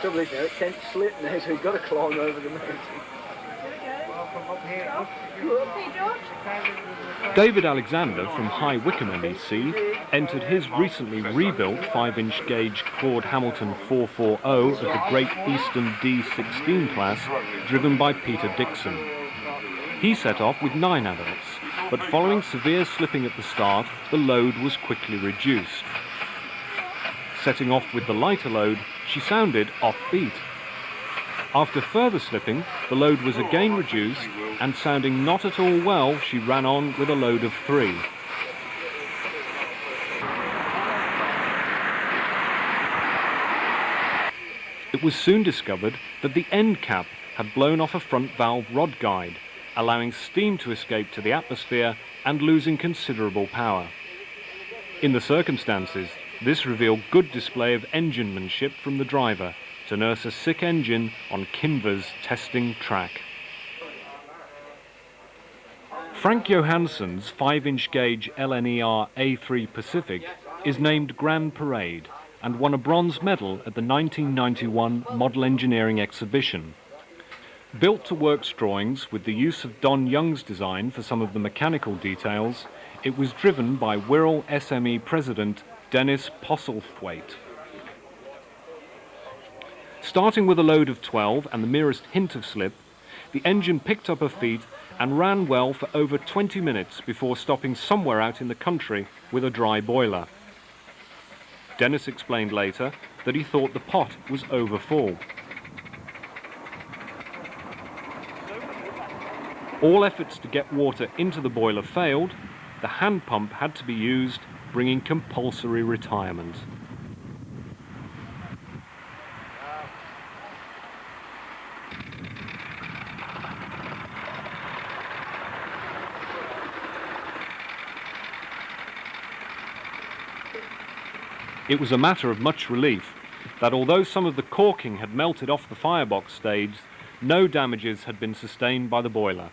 Trouble is now, it tends to slip now, so you've got to climb over the mountain. David Alexander from High Wycombe MEC entered his recently rebuilt 5-inch gauge Claud Hamilton 440 of the Great Eastern D16 class, driven by Peter Dixon. He set off with 9 adults, but following severe slipping at the start, the load was quickly reduced. Setting off with the lighter load, she sounded offbeat. After further slipping, the load was again reduced, and sounding not at all well, she ran on with a load of 3. It was soon discovered that the end cap had blown off a front valve rod guide, allowing steam to escape to the atmosphere and losing considerable power. In the circumstances, this revealed good display of enginemanship from the driver to nurse a sick engine on Kinver's testing track. Frank Johansen's 5-inch gauge LNER A3 Pacific is named Grand Parade and won a bronze medal at the 1991 Model Engineering Exhibition. Built to works drawings with the use of Don Young's design for some of the mechanical details, it was driven by Wirral SME President Dennis Postelthwaite. Starting with a load of 12 and the merest hint of slip, the engine picked up her feet and ran well for over 20 minutes before stopping somewhere out in the country with a dry boiler. Dennis explained later that he thought the pot was overfull. All efforts to get water into the boiler failed. The hand pump had to be used, bringing compulsory retirement. It was a matter of much relief that although some of the caulking had melted off the firebox stage, no damages had been sustained by the boiler.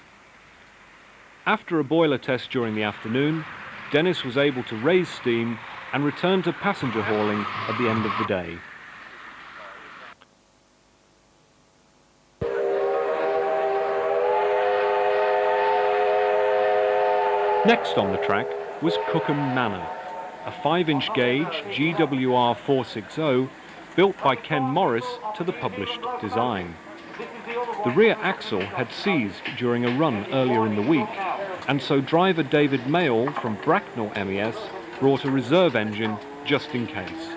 After a boiler test during the afternoon, Dennis was able to raise steam and return to passenger hauling at the end of the day. Next on the track was Cookham Manor, a 5-inch gauge GWR 460 built by Ken Morris to the published design. The rear axle had seized during a run earlier in the week, and so driver David Mayall from Bracknell MES brought a reserve engine just in case.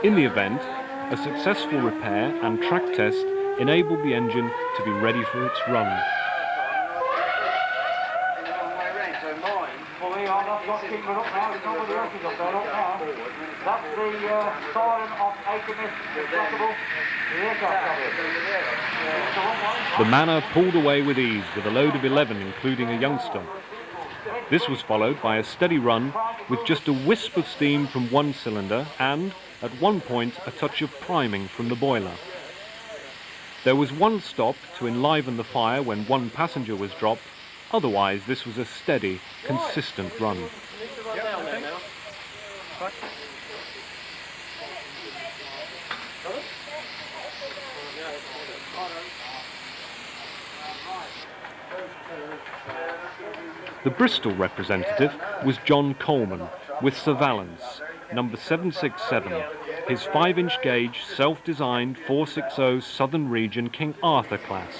In the event, a successful repair and track test enabled the engine to be ready for its run. That's the siren of HMS accessible. The Manor pulled away with ease with a load of 11, including a youngster. This was followed by a steady run with just a wisp of steam from one cylinder and, at one point, a touch of priming from the boiler. There was one stop to enliven the fire when one passenger was dropped. Otherwise, this was a steady, consistent run. The Bristol representative was John Coleman with Sir Valence, number 767, his 5-inch gauge self-designed 460 Southern Region King Arthur class.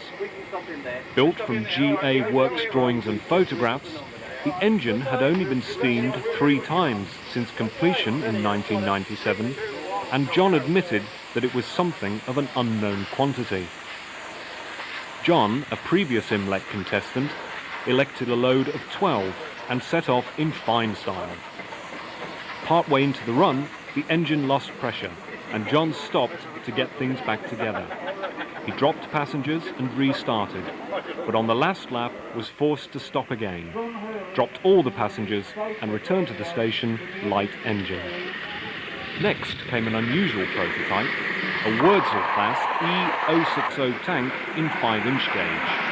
Built from GA Works drawings and photographs, the engine had only been steamed 3 times since completion in 1997, and John admitted that it was something of an unknown quantity. John, a previous IMLEC contestant, elected a load of 12 and set off in fine style. Partway into the run, the engine lost pressure, and John stopped to get things back together. He dropped passengers and restarted, but on the last lap was forced to stop again, dropped all the passengers and returned to the station light engine. Next came an unusual prototype, a Worsdell class E060 tank in 5-inch gauge.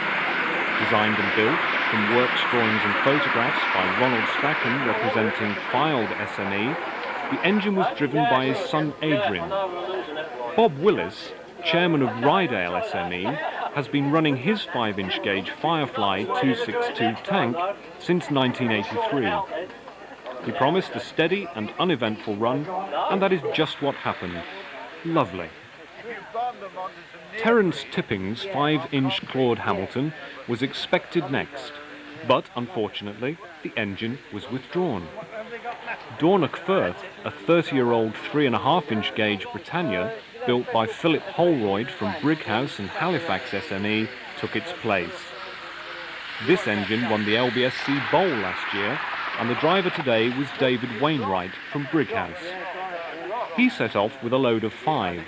Designed and built from works drawings and photographs by Ronald Strachan representing Filed SME, The engine was driven by his son Adrian. Bob Willis, chairman of Rydale SME, has been running his 5-inch gauge Firefly 262 tank since 1983. He promised a steady and uneventful run, and that is just what happened. Lovely. Terence Tipping's 5-inch Claud Hamilton was expected next, but unfortunately the engine was withdrawn. Dornoch Firth, a 30-year-old 3.5-inch gauge Britannia, built by Philip Holroyd from Brighouse and Halifax SME, took its place. This engine won the LBSC Bowl last year, and the driver today was David Wainwright from Brighouse. He set off with a load of 5.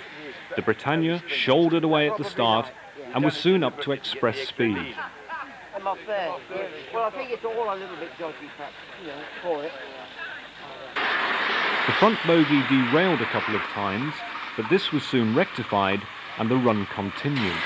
The Britannia shouldered away at the start and was soon up to express speed. Well, I think it's all a little bit dodgy, perhaps, for it. The front bogie derailed a couple of times, but this was soon rectified and the run continued.